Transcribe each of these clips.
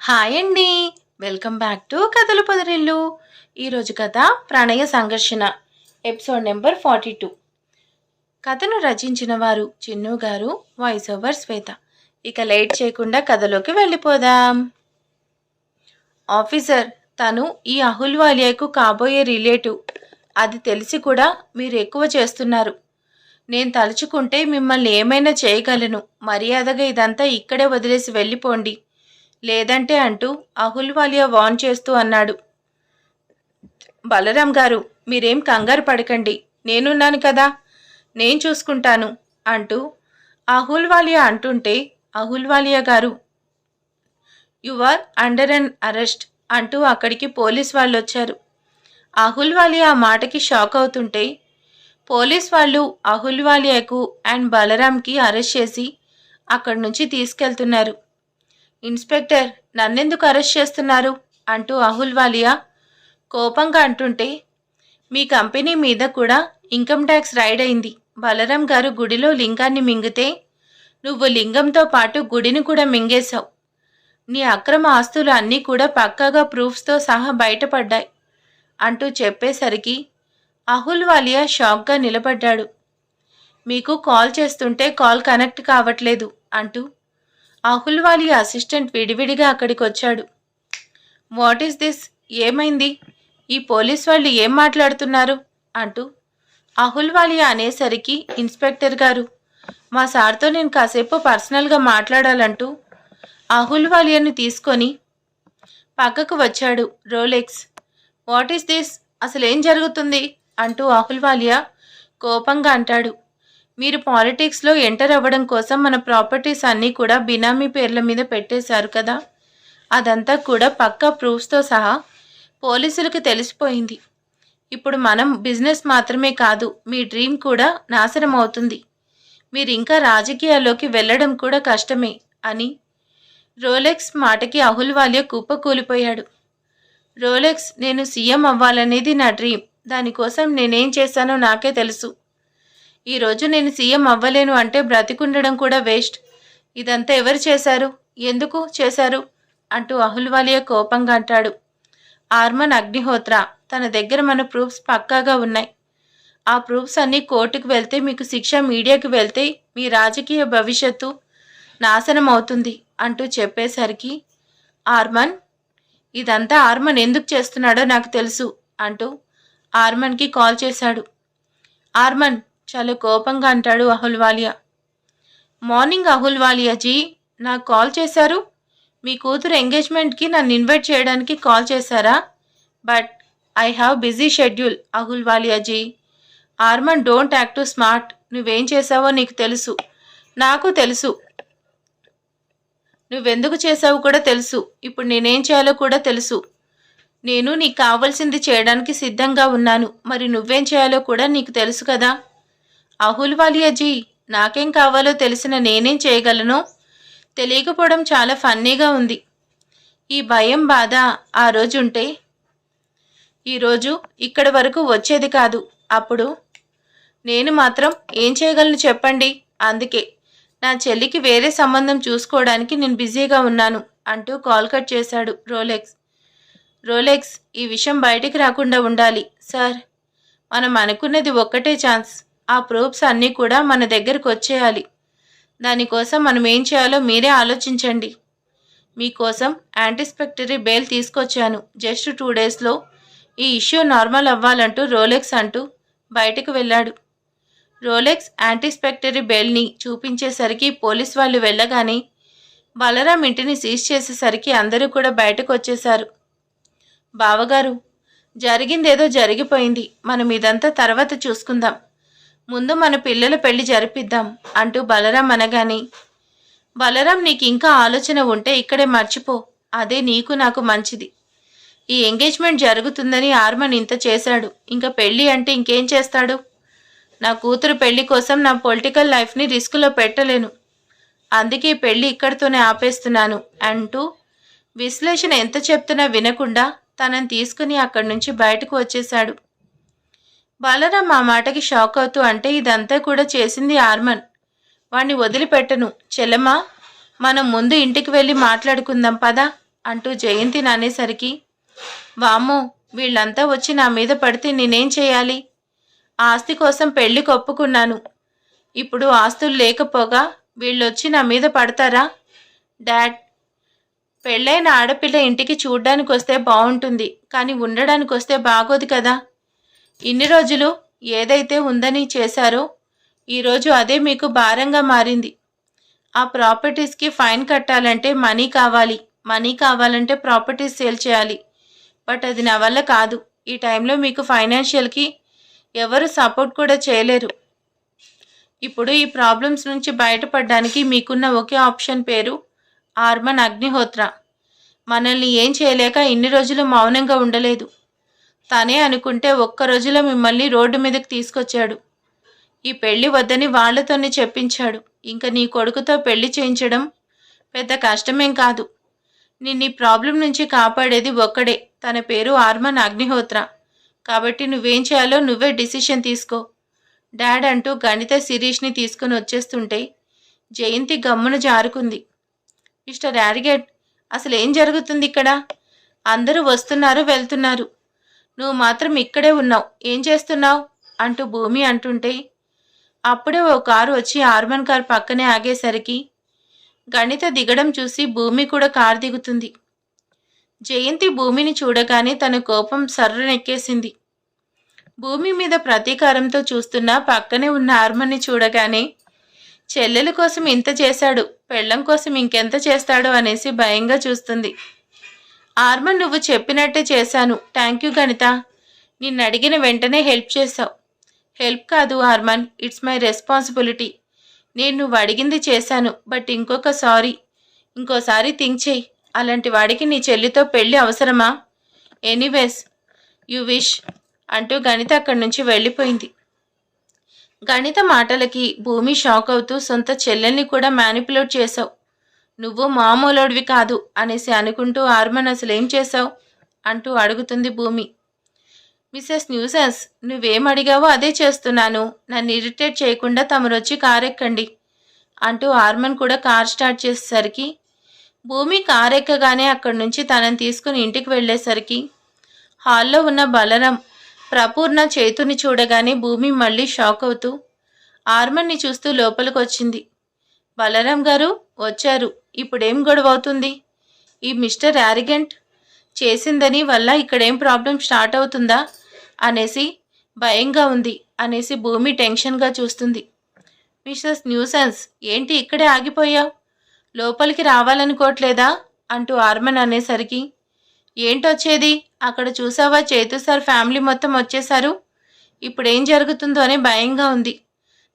Hi అండి. Welcome back to కథలు పొదరిల్లు. ఈరోజు కథ ప్రణయ సంఘర్షణ ఎపిసోడ్ నెంబర్ 42. కథను రచించిన వారు చిన్ను గారు, వాయిస్ ఓవర్ శ్వేత. ఇక లేట్ చేయకుండా కథలోకి వెళ్ళిపోదాం. ఆఫీసర్, తను ఈ అహుల్వాలియాకు కాబోయే రిలేటివ్. అది తెలిసి కూడా మీరు ఎక్కువ చేస్తున్నారు. నేను తలుచుకుంటే మిమ్మల్ని ఏమైనా చేయగలను. మర్యాదగా ఇదంతా ఇక్కడే వదిలేసి వెళ్ళిపోండి, లేదంటే అంటూ అహుల్వాలియా వార్న్ చేస్తూ అన్నాడు. బలరాం గారు, మీరేం కంగారు పడకండి, నేనున్నాను కదా, నేను చూసుకుంటాను అంటూ అహుల్వాలియా అంటుంటే, Ahluwalia garu, you are under an arrest అంటూ అక్కడికి పోలీస్ వాళ్ళు వచ్చారు. అహుల్వాలియా ఆ మాటకి షాక్ అవుతుంటే, పోలీస్ వాళ్ళు అహుల్వాలియాకు అండ్ బలరాంకి అరెస్ట్ చేసి అక్కడి నుంచి తీసుకెళ్తున్నారు. ఇన్స్పెక్టర్, నన్నెందుకు అరెస్ట్ చేస్తున్నారు అంటూ అహుల్వాలియా కోపంగా అంటుంటే, మీ కంపెనీ మీద కూడా ఇన్కమ్ ట్యాక్స్ రైడ్ అయింది. బలరాం గారు గుడిలో లింగాన్ని మింగితే నువ్వు లింగంతో పాటు గుడిని కూడా మింగేశావు. నీ అక్రమ ఆస్తులు అన్నీ కూడా పక్కాగా ప్రూఫ్స్తో సహా బయటపడ్డాయి అంటూ చెప్పేసరికి అహుల్వాలియా షాక్గా నిలబడ్డాడు. మీకు కాల్ చేస్తుంటే కాల్ కనెక్ట్ కావట్లేదు అంటూ అహుల్వాలియా అసిస్టెంట్ విడివిడిగా అక్కడికి వచ్చాడు. What is this? ఏమైంది? ఈ పోలీస్ వాళ్ళు ఏం మాట్లాడుతున్నారు అంటూ అహుల్వాలియా అనేసరికి, ఇన్స్పెక్టర్ గారు, మా సార్తో నేను కాసేపు పర్సనల్గా మాట్లాడాలంటూ అహుల్వాలియాను తీసుకొని పక్కకు వచ్చాడు రోలెక్స్. What is this? అసలేం జరుగుతుంది అంటూ అహుల్వాలియా కోపంగా అంటాడు. మీరు పాలిటిక్స్లో ఎంటర్ అవ్వడం కోసం మన ప్రాపర్టీస్ అన్నీ కూడా బినామీ పేర్ల మీద పెట్టేశారు కదా, అదంతా కూడా పక్కా ప్రూఫ్స్తో సహా పోలీసులకు తెలిసిపోయింది. ఇప్పుడు మనం బిజినెస్ మాత్రమే కాదు, మీ డ్రీమ్ కూడా నాశనం అవుతుంది. మీరు ఇంకా రాజకీయాల్లోకి వెళ్ళడం కూడా కష్టమే అని రోలెక్స్ మాటకి అహుల్వాలియా కుప్పకూలిపోయాడు. రోలెక్స్, నేను సీఎం అవ్వాలనేది నా డ్రీమ్. దానికోసం నేనేం చేశానో నాకే తెలుసు. ఈరోజు నేను సీఎం అవ్వలేను అంటే బ్రతికుండడం కూడా వేస్ట్. ఇదంతా ఎవరు చేశారు, ఎందుకు చేశారు అంటూ అహుల్వాలియా కోపంగా అంటాడు. ఆర్మన్ అగ్నిహోత్రా, తన దగ్గర మన ప్రూఫ్స్ పక్కాగా ఉన్నాయి. ఆ ప్రూఫ్స్ అన్నీ కోర్టుకు వెళ్తే మీకు శిక్ష, మీడియాకి వెళ్తే మీ రాజకీయ భవిష్యత్తు నాశనం అవుతుంది అంటూ చెప్పేసరికి, ఆర్మన్, ఇదంతా ఆర్మన్ ఎందుకు చేస్తున్నాడో నాకు తెలుసు అంటూ ఆర్మన్కి కాల్ చేశాడు. ఆర్మన్, చాలా కోపంగా అంటాడు అహుల్వాలియా. మార్నింగ్ అహుల్వాలియాజీ, నాకు కాల్ చేశారు. మీ కూతురు ఎంగేజ్మెంట్కి నన్ను ఇన్వైట్ చేయడానికి కాల్ చేశారా? But I have busy schedule Ahluwalia ji. Armaan, don't act too smart. నువ్వేం చేశావో నీకు తెలుసు, నాకు తెలుసు. నువ్వెందుకు చేశావో కూడా తెలుసు. ఇప్పుడు నేనేం చేయాలో కూడా తెలుసు. నేను నీకు కావాల్సింది చేయడానికి సిద్ధంగా ఉన్నాను. మరి నువ్వేం చేయాలో కూడా నీకు తెలుసు కదా. అహుల్వాలియాజీ, నాకేం కావాలో తెలిసిన నేనేం చేయగలను? తెలియకపోవడం చాలా ఫన్నీగా ఉంది. ఈ భయం, బాధ ఆ రోజు ఉంటే ఈరోజు ఇక్కడి వరకు వచ్చేది కాదు. అప్పుడు నేను మాత్రం ఏం చేయగలను చెప్పండి. అందుకే నా చెల్లికి వేరే సంబంధం చూసుకోవడానికి నేను బిజీగా ఉన్నాను అంటూ కాల్ కట్ చేశాడు రోలెక్స్. రోలెక్స్, ఈ విషయం బయటికి రాకుండా ఉండాలి సార్. మనం అనుకున్నది ఒక్కటే ఛాన్స్. ఆ ప్రూఫ్స్ అన్నీ కూడా మన దగ్గరకు వచ్చేయాలి. దానికోసం మనం ఏం చేయాలో మీరే ఆలోచించండి. మీకోసం యాంటిసిపేటరీ బెయిల్ తీసుకొచ్చాను. జస్ట్ 2 డేస్లో ఈ ఇష్యూ నార్మల్ అవ్వాలంటూ రోలెక్స్ అంటూ బయటకు వెళ్ళాడు. రోలెక్స్ యాంటిసిపేటరీ బెయిల్ని చూపించేసరికి పోలీస్ వాళ్ళు వెళ్ళగానే బలరాం ఇంటిని సీజ్ చేసేసరికి అందరూ కూడా బయటకు వచ్చేశారు. బావగారు, జరిగిందేదో జరిగిపోయింది. మనం ఇదంతా తర్వాత చూసుకుందాం. ముందు మన పిల్లల పెళ్లి జరిపిద్దాం అంటూ బలరాం అనగానే, బలరాం, నీకు ఇంకా ఆలోచన ఉంటే ఇక్కడే మర్చిపో. అదే నీకు నాకు మంచిది. ఈ ఎంగేజ్మెంట్ జరుగుతుందని ఆర్మన్ ఇంత చేశాడు. ఇంకా పెళ్ళి అంటే ఇంకేం చేస్తాడు? నా కూతురు పెళ్లి కోసం నా పొలిటికల్ లైఫ్ని రిస్కులో పెట్టలేను. అందుకే పెళ్ళి ఇక్కడితోనే ఆపేస్తున్నాను అంటూ విశ్లేషణ ఎంత చెప్తున్నా వినకుండా తనని తీసుకుని అక్కడి నుంచి బయటకు వచ్చేశాడు. బలరాం ఆ మాటకి షాక్ అవుతూ అంటే, ఇదంతా కూడా చేసింది ఆర్మన్. వాణ్ణి వదిలిపెట్టను. చెల్లమ్మా, మనం ముందు ఇంటికి వెళ్ళి మాట్లాడుకుందాం పదా అంటూ జయంతిని అనేసరికి, వామ్మో, వీళ్ళంతా వచ్చి నా మీద పడితే నేనేం చేయాలి? ఆస్తి కోసం పెళ్లికి ఒప్పుకున్నాను. ఇప్పుడు ఆస్తులు లేకపోగా వీళ్ళొచ్చి నా మీద పడతారా? డాడ్, పెళ్ళైన ఆడపిల్ల ఇంటికి చూడ్డానికి వస్తే బాగుంటుంది, కానీ ఉండడానికి వస్తే బాగోదు కదా. ఇన్ని రోజులు ఏదైతే ఉందని చేశారో ఈరోజు అదే మీకు భారంగా మారింది. ఆ ప్రాపర్టీస్కి ఫైన్ కట్టాలంటే మనీ కావాలంటే ప్రాపర్టీస్ సేల్ చేయాలి. బట్ అది నా వల్ల కాదు. ఈ టైంలో మీకు ఫైనాన్షియల్కి ఎవరు సపోర్ట్ కూడా చేయలేరు. ఇప్పుడు ఈ ప్రాబ్లమ్స్ నుంచి బయటపడడానికి మీకున్న ఒకే ఆప్షన్ పేరు ఆర్మన్ అగ్నిహోత్ర. మనల్ని ఏం చేయలేక ఇన్ని రోజులు మౌనంగా ఉండలేదు. తనే అనుకుంటే ఒక్క రోజులో మిమ్మల్ని రోడ్డు మీదకి తీసుకొచ్చాడు. ఈ పెళ్లి వద్దని వాళ్లతోనే చెప్పించాడు. ఇంకా నీ కొడుకుతో పెళ్లి చేయించడం పెద్ద కష్టమేం కాదు. నిన్నీ ప్రాబ్లం నుంచి కాపాడేది ఒక్కడే, తన పేరు ఆర్మన్ అగ్నిహోత్ర. కాబట్టి నువ్వేం చేయాలో నువ్వే డిసిషన్ తీసుకో డాడ్ అంటూ గణిత శిరీష్ని తీసుకుని వచ్చేస్తుంటే జయంతి గమ్మున జారుకుంది. మిస్టర్ యారిగెట్, అసలు ఏం జరుగుతుంది ఇక్కడ? అందరూ వస్తున్నారు, వెళ్తున్నారు, నువ్వు మాత్రం ఇక్కడే ఉన్నావు, ఏం చేస్తున్నావు అంటూ భూమి అంటుంటే అప్పుడే ఓ కారు వచ్చి ఆర్మన్ కార్ పక్కనే ఆగేసరికి గణిత దిగడం చూసి భూమి కూడా కారు దిగుతుంది. జయంతి భూమిని చూడగానే తన కోపం సర్రనెక్కేసింది. భూమి మీద ప్రతీకారంతో చూస్తున్న పక్కనే ఉన్న ఆర్మన్ని చూడగానే చెల్లెల కోసం ఇంత చేశాడు, పెళ్ళం కోసం ఇంకెంత చేస్తాడో అనేసి భయంగా చూస్తుంది. ఆర్మన్, నువ్వు చెప్పినట్టే చేశాను, థ్యాంక్ యూ గణిత. నిన్ను అడిగిన వెంటనే హెల్ప్ చేశావు. హెల్ప్ కాదు ఆర్మన్, ఇట్స్ మై రెస్పాన్సిబిలిటీ. నేను నువ్వు అడిగింది చేశాను, బట్ ఇంకోసారి థింక్ చెయ్యి. అలాంటి వాడికి నీ చెల్లితో పెళ్ళి అవసరమా? ఎనీవేస్ యు విష్ అంటూ గణిత అక్కడి నుంచి వెళ్ళిపోయింది. గణిత మాటలకి భూమి షాక్ అవుతూ, సొంత చెల్లెల్ని కూడా మ్యానిపులేట్ చేశావు, నువ్వు మామూలోడివి కాదు అనేసి అనుకుంటూ, ఆర్మన్ అసలేం చేశావు అంటూ అడుగుతుంది భూమి. మిసెస్ న్యూసెన్స్, నువ్వేం అడిగావో అదే చేస్తున్నాను, నన్ను ఇరిటేట్ చేయకుండా తమరొచ్చి కారెక్కండి అంటూ ఆర్మన్ కూడా కార్ స్టార్ట్ చేసేసరికి భూమి కారెక్కగానే అక్కడి నుంచి తనని తీసుకుని ఇంటికి వెళ్ళేసరికి హాల్లో ఉన్న బలరాం, ప్రపూర్ణ, చేతుని చూడగానే భూమి మళ్ళీ షాక్ అవుతూ ఆర్మన్ని చూస్తూ లోపలికి వచ్చింది. బలరాం గారు వచ్చారు, ఇప్పుడేం గొడవ అవుతుంది? ఈ మిస్టర్ యారిగెంట్ చేసిందని వల్ల ఇక్కడేం ప్రాబ్లం స్టార్ట్ అవుతుందా అనేసి భయంగా ఉంది అనేసి భూమి టెన్షన్గా చూస్తుంది. మిస్సెస్ న్యూసెన్స్, ఏంటి ఇక్కడే ఆగిపోయావు? లోపలికి రావాలనుకోవట్లేదా అంటూ ఆర్మన్ అనేసరికి, ఏంటొచ్చేది, అక్కడ చూసావా చేతు సార్ ఫ్యామిలీ మొత్తం వచ్చేశారు, ఇప్పుడేం జరుగుతుందో అని భయంగా ఉంది.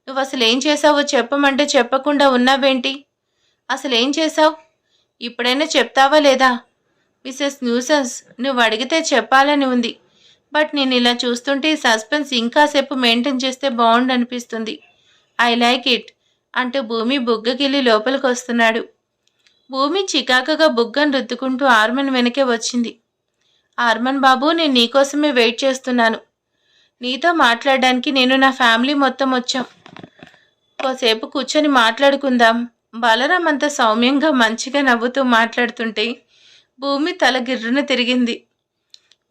నువ్వు అసలు ఏం చేసావో చెప్పమంటే చెప్పకుండా ఉన్నావేంటి? అసలేం చేసావు ఇప్పుడైనా చెప్తావా లేదా? మిసెస్ న్యూసెన్స్, నువ్వు అడిగితే చెప్పాలని ఉంది, బట్ నేను ఇలా చూస్తుంటే ఈ సస్పెన్స్ ఇంకాసేపు మెయింటైన్ చేస్తే బాగుండనిపిస్తుంది. ఐ లైక్ ఇట్ అంటూ భూమి బుగ్గకిల్లి లోపలికి వస్తున్నాడు. భూమి చికాకుగా బుగ్గను రుద్దుకుంటూ ఆర్మన్ వెనకే వచ్చింది. ఆర్మన్ బాబు, నేను నీకోసమే వెయిట్ చేస్తున్నాను. నీతో మాట్లాడడానికి నేను నా ఫ్యామిలీ మొత్తం వచ్చాం. కోసేపు కూర్చొని మాట్లాడుకుందాం. బలరాం అంత సౌమ్యంగా మంచిగా నవ్వుతూ మాట్లాడుతుంటే భూమి తల గిర్రున తిరిగింది.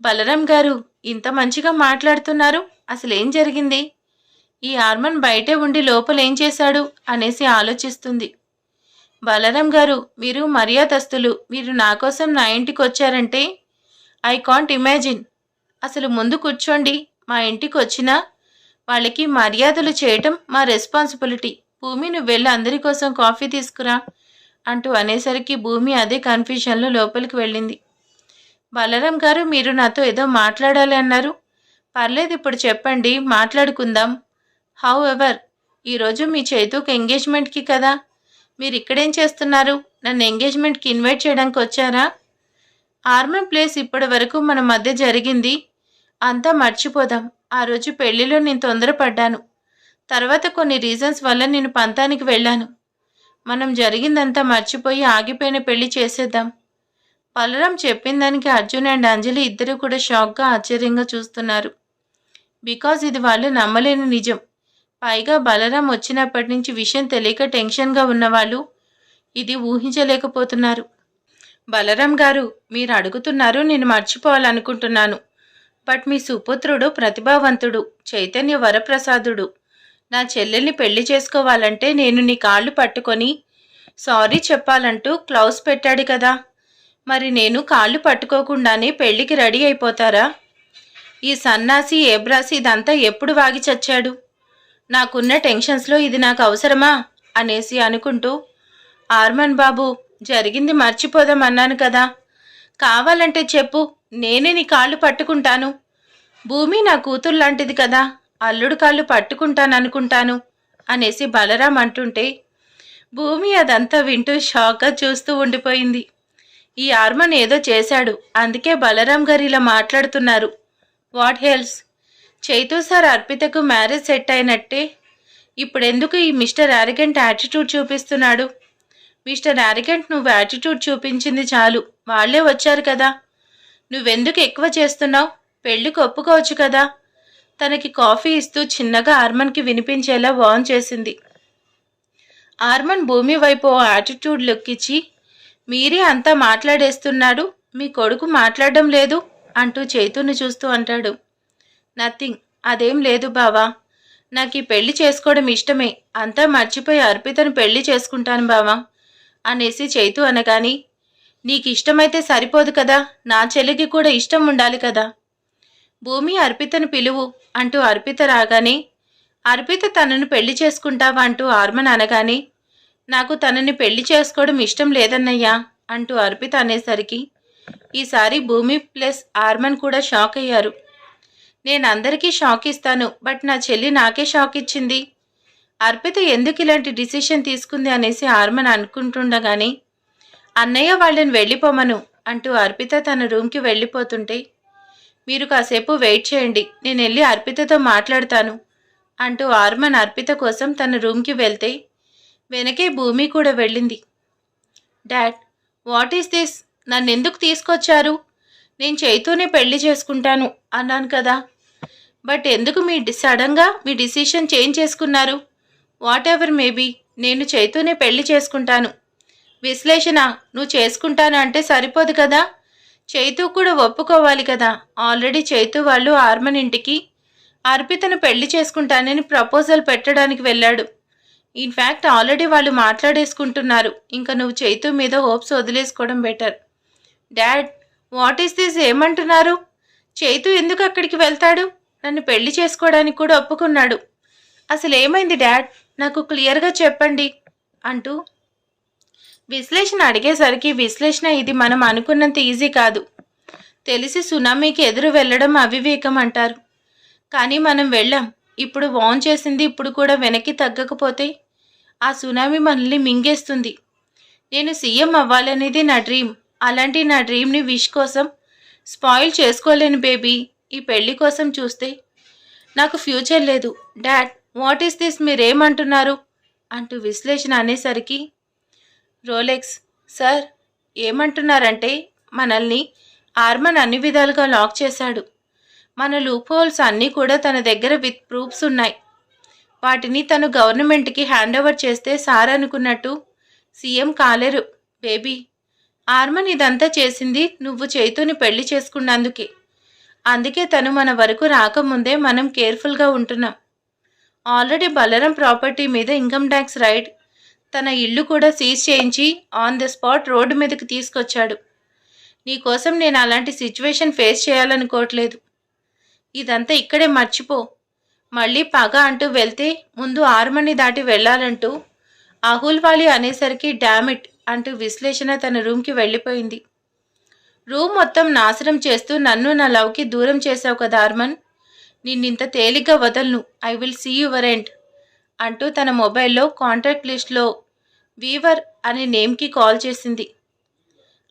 బలరాం గారు, ఇంత మంచిగా మాట్లాడుతున్నారు, అసలేం జరిగింది? ఈ ఆర్మన్ బయటే ఉండి లోపల ఏం చేశాడు అనేసి ఆలోచిస్తుంది. బలరాం గారు, మీరు మర్యాదస్తులు, మీరు నా కోసం నా ఇంటికి వచ్చారంటే ఐ కాంట్ ఇమాజిన్. అసలు ముందు కూర్చోండి. మా ఇంటికి వచ్చినా వాళ్ళకి మర్యాదలు చేయటం మా రెస్పాన్సిబిలిటీ. భూమి, నువ్వు వెళ్ళి అందరి కోసం కాఫీ తీసుకురా అంటూ అనేసరికి భూమి అదే కన్ఫ్యూషన్లో లోపలికి వెళ్ళింది. బలరాం గారు, మీరు నాతో ఏదో మాట్లాడాలి అన్నారు. పర్లేదు, ఇప్పుడు చెప్పండి, మాట్లాడుకుందాం. హౌ ఎవర్, ఈరోజు మీ చేతుకు ఎంగేజ్మెంట్కి కదా, మీరు ఇక్కడేం చేస్తున్నారు? నన్ను ఎంగేజ్మెంట్కి ఇన్వైట్ చేయడానికి వచ్చారా? ఆర్మన్ ప్లేస్ ఇప్పటి వరకు మన మధ్య జరిగింది అంతా మర్చిపోదాం. ఆ రోజు పెళ్లిలో నేను తొందరపడ్డాను. తర్వాత కొన్ని రీజన్స్ వల్ల నేను పంతానికి వెళ్ళాను. మనం జరిగిందంతా మర్చిపోయి ఆగిపోయిన పెళ్లి చేసేద్దాం. బలరాం చెప్పిన దానికి అర్జున్ అండ్ అంజలి ఇద్దరు కూడా షాక్గా ఆశ్చర్యంగా చూస్తున్నారు. బికాజ్ ఇది వాళ్ళు నమ్మలేని నిజం. పైగా బలరాం వచ్చినప్పటి నుంచి విషయం తెలియక టెన్షన్గా ఉన్నవాళ్ళు ఇది ఊహించలేకపోతున్నారు. బలరాం గారు, మీరు అడుగుతున్నారు, నేను మర్చిపోవాలనుకుంటున్నాను. బట్ మీ సుపుత్రుడు ప్రతిభావంతుడు, చైతన్య వరప్రసాదుడు. నా చెల్లెల్ని పెళ్లి చేసుకోవాలంటే నేను నీ కాళ్ళు పట్టుకొని సారీ చెప్పాలంటూ క్లౌస్ పెట్టాడు కదా. మరి నేను కాళ్ళు పట్టుకోకుండానే పెళ్లికి రెడీ అయిపోతారా? ఈ సన్నాసి ఏబ్రాసి ఇదంతా ఎప్పుడు వాగి చచ్చాడు? నాకున్న టెన్షన్స్లో ఇది నాకు అవసరమా అనేసి అనుకుంటూ, ఆర్మన్ బాబు, జరిగింది మర్చిపోదామన్నాను కదా. కావాలంటే చెప్పు, నేనే నీ కాళ్ళు పట్టుకుంటాను. భూమి నా కూతురు లాంటిది కదా, అల్లుడు కాళ్ళు పట్టుకుంటాననుకుంటాను అనేసి బలరాం అంటుంటే భూమి అదంతా వింటూ షాక్గా చూస్తూ ఉండిపోయింది. ఈ ఆర్మన్ ఏదో చేశాడు, అందుకే బలరాం గారు ఇలా మాట్లాడుతున్నారు. What hells? చైతూ సార్ అర్పితకు మ్యారేజ్ సెట్ అయినట్టే. ఇప్పుడెందుకు ఈ మిస్టర్ యారిగెంట్ యాటిట్యూడ్ చూపిస్తున్నాడు? మిస్టర్ యారిగెంట్, నువ్వు యాటిట్యూడ్ చూపించింది చాలు, వాళ్లే వచ్చారు కదా. నువ్వెందుకు ఎక్కువ చేస్తున్నావు? పెళ్లికి ఒప్పుకోవచ్చు కదా. తనకి కాఫీ ఇస్తూ చిన్నగా ఆర్మన్కి వినిపించేలా వార్న్ చేసింది. ఆర్మన్ భూమి వైపు యాటిట్యూడ్ లుక్ ఇచ్చి, మీరే అంతా మాట్లాడేస్తున్నాడు, మీ కొడుకు మాట్లాడడం లేదు అంటూ చైతూని చూస్తూ అంటాడు. నథింగ్, అదేం లేదు బావా. నాకు ఈ పెళ్లి చేసుకోవడం ఇష్టమే, అంతా మర్చిపోయి అర్పితను పెళ్లి చేసుకుంటాను బావా అనేసి చైతూ అనగాని, నీకు ఇష్టమైతే సరిపోదు కదా, నా చెల్లికి కూడా ఇష్టం ఉండాలి కదా. భూమి, అర్పితను పిలువు అంటూ అర్పిత రాగానే, అర్పిత తనను పెళ్లి చేసుకుంటావా అంటూ ఆర్మన్ అనగానే, నాకు తనని పెళ్లి చేసుకోవడం ఇష్టం లేదన్నయ్యా అంటూ అర్పిత అనేసరికి ఈసారి భూమి ప్లస్ ఆర్మన్ కూడా షాక్ అయ్యారు. నేను అందరికీ షాక్ ఇస్తాను, బట్ నా చెల్లి నాకే షాక్ ఇచ్చింది. అర్పిత ఎందుకు ఇలాంటి డిసిషన్ తీసుకుంది అనేసి ఆర్మన్ అనుకుంటుండగానే, అన్నయ్య వాళ్ళని వెళ్ళిపోమను అంటూ అర్పిత తన రూమ్కి వెళ్ళిపోతుంటే, మీరు కాసేపు వెయిట్ చేయండి, నేను వెళ్ళి అర్పితతో మాట్లాడతాను అంటూ ఆర్మన్ అర్పిత కోసం తన రూమ్కి వెళ్తే వెనకే భూమి కూడా వెళ్ళింది. Dad, what is this? నన్నెందుకు తీసుకొచ్చారు? నేను చైతూనే పెళ్లి చేసుకుంటాను అన్నాను కదా. బట్ ఎందుకు సడన్గా మీ డిసిషన్ చేంజ్ చేసుకున్నారు? వాట్ ఎవర్ మేబీ, నేను చైతూనే పెళ్లి చేసుకుంటాను. విశ్లేషణ, నువ్వు చేసుకుంటాను అంటే సరిపోదు కదా, చైతూ కూడా ఒప్పుకోవాలి కదా. ఆల్రెడీ చైతూ వాళ్ళు ఆర్మన్ ఇంటికి అర్పితను పెళ్లి చేసుకుంటానని ప్రపోజల్ పెట్టడానికి వెళ్ళాడు. ఇన్ఫ్యాక్ట్ ఆల్రెడీ వాళ్ళు మాట్లాడేసుకుంటున్నారు. ఇంకా నువ్వు చైతూ మీద హోప్స్ వదిలేసుకోవడం better. Dad, what is this? ఏమంటున్నారు? చైతూ ఎందుకు అక్కడికి వెళ్తాడు? నన్ను పెళ్లి చేసుకోవడానికి కూడా ఒప్పుకున్నాడు. అసలు ఏమైంది డాడ్, నాకు క్లియర్గా చెప్పండి అంటూ విశ్లేషణ అడిగేసరికి, విశ్లేషణ, ఇది మనం అనుకున్నంత ఈజీ కాదు. తెలిసి సునామీకి ఎదురు వెళ్ళడం అవివేకం అంటారు. కానీ మనం వెళ్ళాం, ఇప్పుడు వార్న్ చేసింది ఇప్పుడు కూడా వెనక్కి తగ్గకపోతే ఆ సునామీ మనల్ని మింగేస్తుంది. నేను సీఎం అవ్వాలనేది నా డ్రీమ్. అలాంటి నా డ్రీమ్ని విష్ కోసం స్పాయిల్ చేసుకోలేను బేబీ. ఈ పెళ్లి కోసం చూస్తే నాకు ఫ్యూచర్ లేదు. Dad, what is this? మీరేమంటున్నారు అంటూ విశ్లేషణ అనేసరికి, రోలెక్స్ సార్ ఏమంటున్నారంటే, మనల్ని ఆర్మన్ అన్ని విధాలుగా లాక్ చేశాడు. మన లూప్ హోల్స్ అన్నీ కూడా తన దగ్గర విత్ ప్రూఫ్స్ ఉన్నాయి. వాటిని తను గవర్నమెంట్కి హ్యాండ్ ఓవర్ చేస్తే సార్ అనుకున్నట్టు సీఎం కాలేరు బేబీ. ఆర్మన్ ఇదంతా చేసింది నువ్వు చైతూని పెళ్లి చేసుకున్నందుకే. అందుకే తను మన వరకు రాకముందే మనం కేర్ఫుల్గా ఉంటున్నాం. ఆల్రెడీ బలరాం ప్రాపర్టీ మీద ఇన్కమ్ ట్యాక్స్ రైడ్, తన ఇల్లు కూడా సీజ్ చేయించి ఆన్ ద స్పాట్ రోడ్డు మీదకి తీసుకొచ్చాడు. నీకోసం నేను అలాంటి సిచ్యువేషన్ ఫేస్ చేయాలనుకోవట్లేదు. ఇదంతా ఇక్కడే మర్చిపో. మళ్ళీ పగ అంటూ వెళ్తే ముందు ఆర్మన్ని దాటి వెళ్ళాలంటూ అహుల్వాలి అనేసరికి డామిట్ అంటూ విశ్లేషణ తన రూమ్కి వెళ్ళిపోయింది. రూమ్ మొత్తం నాశనం చేస్తూ నన్ను నా లవ్కి దూరం చేశావు కదా ఆర్మన్, నిన్నింత తేలిగ్గా వదలను. I will see your end అంటూ తన మొబైల్లో కాంటాక్ట్ లిస్ట్లో వీవర్ అనే నేమ్కి కాల్ చేసింది.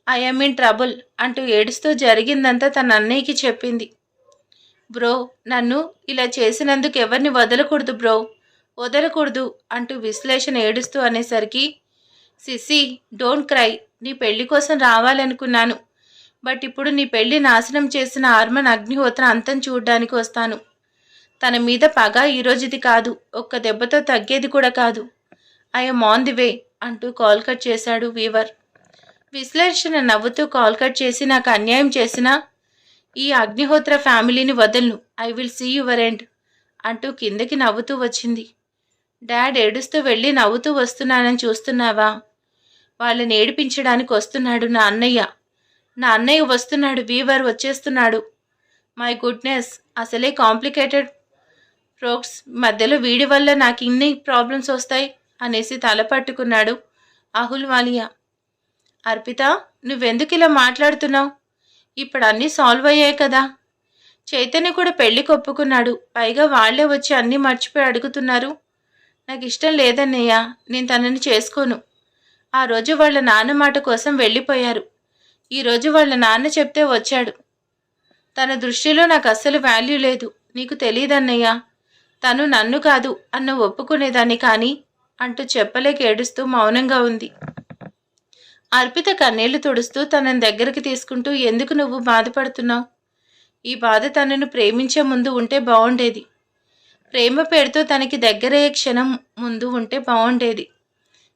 ఐ యామ్ ఇన్ ట్రబుల్ అంటూ ఏడుస్తూ జరిగిందంతా తన అన్నయ్యకి చెప్పింది. బ్రో, నన్ను ఇలా చేసినందుకు ఎవరిని వదలకూడదు బ్రో, వదలకూడదు అంటూ విశ్లేషణ ఏడుస్తూ అనేసరికి, సిసి డోంట్ క్రై, నీ పెళ్లి కోసం రావాలనుకున్నాను. బట్ ఇప్పుడు నీ పెళ్లి నాశనం చేసిన ఆర్మన్ అగ్నిహోత్ర అంతం చూడ్డానికి వస్తాను. తన మీద పగ ఈరోజుది కాదు, ఒక్క దెబ్బతో తగ్గేది కూడా కాదు. ఐఎమ్ ఆన్ ది వే అంటూ కాల్ కట్ చేశాడు వీవర్. విశ్లేషణ నవ్వుతూ కాల్ కట్ చేసి నాకు అన్యాయం చేసినా ఈ అగ్నిహోత్ర ఫ్యామిలీని వదలను. I will see your end అంటూ కిందకి నవ్వుతూ వచ్చింది. డాడ్ ఏడుస్తూ వెళ్ళి నవ్వుతూ వస్తున్నానని చూస్తున్నావా? వాళ్ళని ఏడిపించడానికి వస్తున్నాడు నా అన్నయ్య. నా అన్నయ్య వస్తున్నాడు. వీవర్ వచ్చేస్తున్నాడు. మై గుడ్నెస్, అసలే కాంప్లికేటెడ్ ప్రోక్స్ మధ్యలో వీడి వల్ల నాకు ఇన్ని ప్రాబ్లమ్స్ వస్తాయి అనేసి తల పట్టుకున్నాడు అహుల్వాలియా. అర్పిత, నువ్వెందుకు ఇలా మాట్లాడుతున్నావు? ఇప్పుడు అన్నీ సాల్వ్ అయ్యాయి కదా. చైతన్య కూడా పెళ్లికి ఒప్పుకున్నాడు. పైగా వాళ్లే వచ్చి అన్నీ మర్చిపోయి అడుగుతున్నారు. నాకు ఇష్టం లేదన్నయ్య, నేను తనని చేసుకోను. ఆ రోజు వాళ్ళ నాన్న మాట కోసం వెళ్ళిపోయారు. ఈరోజు వాళ్ళ నాన్న చెప్తే వచ్చాడు. తన దృష్టిలో నాకు అస్సలు వాల్యూ లేదు. నీకు తెలియదన్నయ్యా, తను నన్ను కాదు అన్న ఒప్పుకునేదాన్ని కానీ అంటూ చెప్పలేక ఏడుస్తూ మౌనంగా ఉంది. అర్పిత కన్నీళ్లు తుడుస్తూ తనని దగ్గరికి తీసుకుంటూ, ఎందుకు నువ్వు బాధపడుతున్నావు? ఈ బాధ తనను ప్రేమించే ముందు ఉంటే బాగుండేది. ప్రేమ పేరుతో తనకి దగ్గరయ్యే క్షణం ముందు ఉంటే బాగుండేది.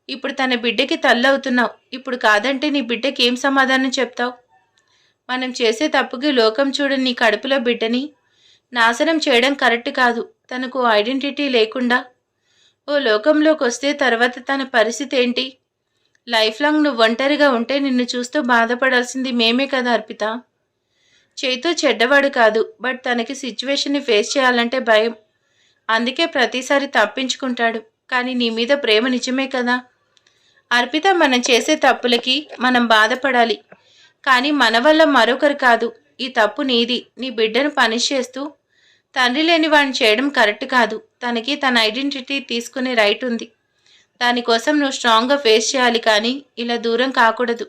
ఇప్పుడు తన బిడ్డకి తల్లవుతున్నావు. ఇప్పుడు కాదంటే నీ బిడ్డకి ఏం సమాధానం చెప్తావు? మనం చేసే తప్పుకి లోకం చూడని నీ కడుపులో బిడ్డని నాశనం చేయడం కరెక్ట్ కాదు. తనకు ఐడెంటిటీ లేకుండా ఓ లోకంలోకి వస్తే తర్వాత తన పరిస్థితి ఏంటి? లైఫ్ లాంగ్ నువ్వు ఒంటరిగా ఉంటే నిన్ను చూస్తూ బాధపడాల్సింది మేమే కదా అర్పిత. చైతూ చెడ్డవాడు కాదు, బట్ తనకి సిచ్యువేషన్ని ఫేస్ చేయాలంటే భయం. అందుకే ప్రతిసారి తప్పించుకుంటాడు. కానీ నీ మీద ప్రేమ నిజమే కదా అర్పిత. మనం చేసే తప్పులకి మనం బాధపడాలి, కానీ మన వల్ల మరొకరు కాదు. ఈ తప్పు నీది. నీ బిడ్డను పనిష్ చేస్తూ తండ్రి లేని వాడిని చేయడం కరెక్ట్ కాదు. తనకి తన ఐడెంటిటీ తీసుకునే రైట్ ఉంది. దానికోసం నువ్వు స్ట్రాంగ్గా ఫేస్ చేయాలి, కానీ ఇలా దూరం కాకూడదు.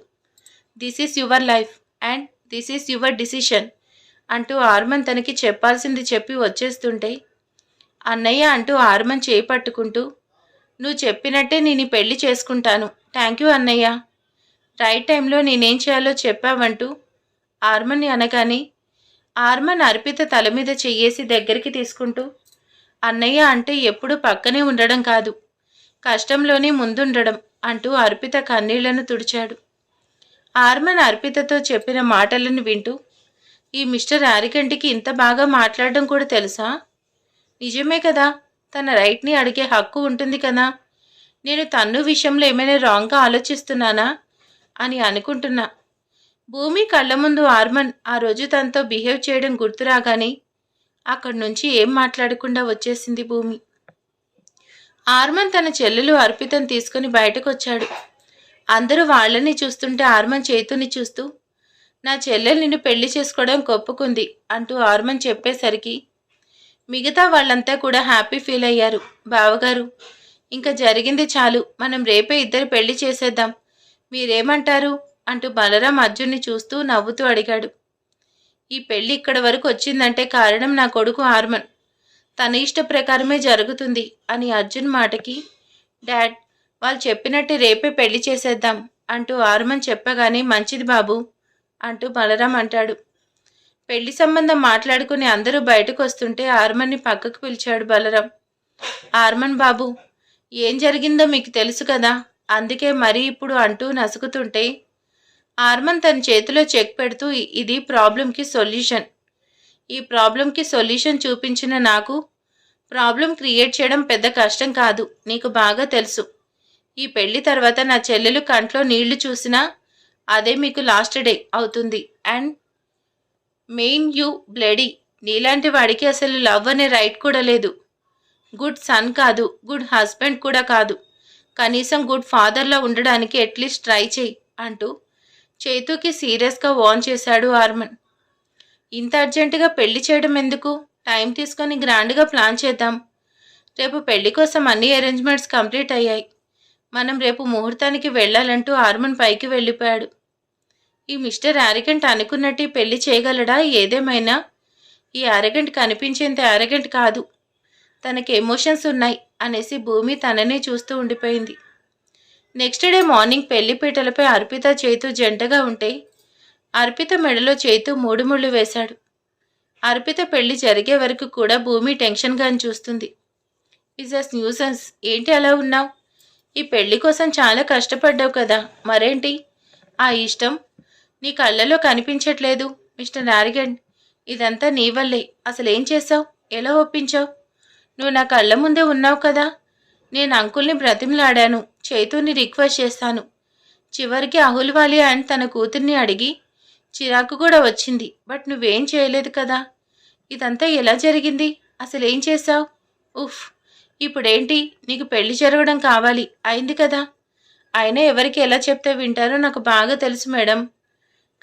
This is your life and this is your decision అంటూ ఆర్మన్ తనకి చెప్పాల్సింది చెప్పి వచ్చేస్తుంటే, అన్నయ్య అంటూ ఆర్మన్ చేయి పట్టుకుంటూ, నువ్వు చెప్పినట్టే నేను పెళ్లి చేసుకుంటాను. థ్యాంక్ యూ అన్నయ్య. రైట్ టైంలో నేనేం చేయాలో చెప్పావంటూ ఆర్మన్ని అనగానే ఆర్మన్ అర్పిత తల మీద చెయ్యేసి దగ్గరికి తీసుకుంటూ, అన్నయ్య అంటే ఎప్పుడూ పక్కనే ఉండడం కాదు, కష్టంలోనే ముందుండడం అంటూ అర్పిత కన్నీళ్లను తుడిచాడు. ఆర్మన్ అర్పితతో చెప్పిన మాటలను వింటూ, ఈ మిస్టర్ యారికంటికి ఇంత బాగా మాట్లాడడం కూడా తెలుసా? నిజమే కదా, తన రైట్ని అడిగే హక్కు ఉంటుంది కదా. నేను తన్ను విషయంలో ఏమైనా రాంగ్గా ఆలోచిస్తున్నానా అని అనుకుంటున్నా. భూమి కళ్ళ ముందు ఆర్మన్ ఆ రోజు తనతో బిహేవ్ చేయడం గుర్తురాగానే అక్కడి నుంచి ఏం మాట్లాడకుండా వచ్చేసింది భూమి. ఆర్మన్ తన చెల్లెలు అర్పితను తీసుకుని బయటకు వచ్చాడు. అందరూ వాళ్ళని చూస్తుంటే ఆర్మన్ చేతుని చూస్తూ, నా చెల్లెలు నిన్ను పెళ్లి చేసుకోవడం ఒప్పుకుంది అంటూ ఆర్మన్ చెప్పేసరికి మిగతా వాళ్ళంతా కూడా హ్యాపీ ఫీల్ అయ్యారు. బావగారు, ఇంకా జరిగింది చాలు, మనం రేపే ఇద్దరు పెళ్లి చేసేద్దాం, మీరేమంటారు అంటూ బలరాం అర్జున్ని చూస్తూ నవ్వుతూ అడిగాడు. ఈ పెళ్లి ఇక్కడ వరకు వచ్చిందంటే కారణం నా కొడుకు ఆర్మన్. తన ఇష్ట ప్రకారమే జరుగుతుంది అని అర్జున్ మాటకి, డాడ్, వాళ్ళు చెప్పినట్టు రేపే పెళ్లి చేసేద్దాం అంటూ ఆర్మన్ చెప్పగానే మంచిది బాబు అంటూ బలరాం అంటాడు. పెళ్లి సంబంధం మాట్లాడుకుని అందరూ బయటకు వస్తుంటే ఆర్మన్ని పక్కకు పిలిచాడు బలరాం. ఆర్మన్ బాబు, ఏం జరిగిందో మీకు తెలుసు కదా, అందుకే మరీ ఇప్పుడు అంటూ నసుకుతుంటే ఆర్మన్ తన చేతిలో చెక్ పెడుతూ, ఇది ప్రాబ్లంకి సొల్యూషన్. ఈ ప్రాబ్లంకి సొల్యూషన్ చూపించిన నాకు ప్రాబ్లం క్రియేట్ చేయడం పెద్ద కష్టం కాదు, నీకు బాగా తెలుసు. ఈ పెళ్లి తర్వాత నా చెల్లెలు కంట్లో నీళ్లు చూసినా అదే మీకు లాస్ట్ డే అవుతుంది. అండ్ మెయిన్ యూ బ్లడీ, నీలాంటి వాడికి అసలు లవ్ అనే రైట్ కూడా లేదు. గుడ్ సన్ కాదు, గుడ్ హస్బెండ్ కూడా కాదు, కనీసం గుడ్ ఫాదర్లా ఉండడానికి అట్లీస్ట్ ట్రై చేయి అంటూ చేతుకి సీరియస్గా వార్న్ చేశాడు ఆర్మన్. ఇంత అర్జెంటుగా పెళ్లి చేయడం ఎందుకు? టైం తీసుకొని గ్రాండ్గా ప్లాన్ చేద్దాం. రేపు పెళ్లి కోసం అన్ని అరేంజ్మెంట్స్ కంప్లీట్ అయ్యాయి. మనం రేపు ముహూర్తానికి వెళ్ళాలంటూ ఆర్మన్ పైకి వెళ్ళిపోయాడు. ఈ మిస్టర్ యారగెంట్ అనుకున్నట్టు పెళ్లి చేయగలడా? ఏదేమైనా ఈ యారగెంట్ కనిపించేంత యారగెంట్ కాదు, తనకి ఎమోషన్స్ ఉన్నాయి అనేసి భూమి తననే చూస్తూ ఉండిపోయింది. నెక్స్ట్ డే మార్నింగ్ పెళ్లిపీటలపై అర్పిత చేతు జంటగా ఉంటే అర్పిత మెడలో చేతు 3 ముళ్ళు వేశాడు. అర్పిత పెళ్లి జరిగే వరకు కూడా భూమి టెన్షన్గా చూస్తుంది. ఇస్ అస్ న్యూసెన్స్, ఏంటి అలా ఉన్నావు? ఈ పెళ్లి కోసం చాలా కష్టపడ్డావు కదా, మరేంటి ఆ ఇష్టం నీ కళ్ళలో కనిపించట్లేదు మిస్టర్ ఆరిగండ్. ఇదంతా నీ వల్లే. అసలేం చేశావు? ఎలా ఒప్పించావు? నువ్వు నా కళ్ళ ముందే ఉన్నావు కదా. నేను అంకుల్ని బ్రతిమలాడాను, చైతూని రిక్వెస్ట్ చేస్తాను. చివరికి అహుల్వాలియా అండ్ తన కూతుర్ని అడిగి చిరాకు కూడా వచ్చింది. బట్ నువ్వేం చేయలేదు కదా. ఇదంతా ఎలా జరిగింది? అసలేం చేశావు? ఉఫ్, ఇప్పుడేంటి? నీకు పెళ్లి జరగడం కావాలి, అయింది కదా. అయినా ఎవరికి ఎలా చెప్తే వింటారో నాకు బాగా తెలుసు మేడం.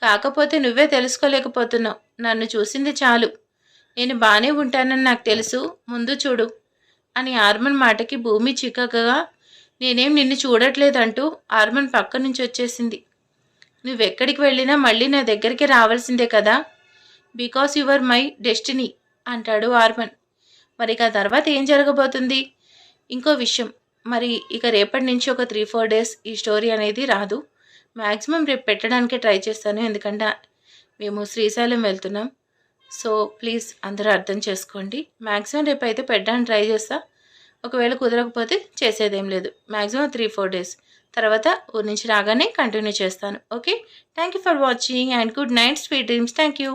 కాకపోతే నువ్వే తెలుసుకోలేకపోతున్నావు. నన్ను చూసింది చాలు, నేను బాగానే ఉంటానని నాకు తెలుసు. ముందు చూడు అని ఆర్మన్ మాటకి భూమి చిక్కగా నేనేం నిన్ను చూడట్లేదంటూ ఆర్మన్ పక్క నుంచి వచ్చేసింది. నువ్వెక్కడికి వెళ్ళినా మళ్ళీ నా దగ్గరికి రావాల్సిందే కదా. Because you are my destiny అంటాడు ఆర్మన్. మరి ఆ తర్వాత ఏం జరగబోతుంది? ఇంకో విషయం, మరి ఇక రేపటి నుంచి ఒక 3-4 డేస్ ఈ స్టోరీ అనేది రాదు. మ్యాక్సిమం రేపు పెట్టడానికే ట్రై చేస్తాను, ఎందుకంటే మేము శ్రీశైలం వెళ్తున్నాం. సో ప్లీజ్ అందరూ అర్థం చేసుకోండి. మ్యాక్సిమం రేపు అయితే పెట్టడానికి ట్రై చేస్తా. ఒకవేళ కుదరకపోతే చేసేదేం లేదు. మ్యాక్సిమం 3-4 డేస్ తర్వాత ఊరి నుంచి రాగానే కంటిన్యూ చేస్తాను. Okay, thank you for watching and good night, sweet dreams. Thank you.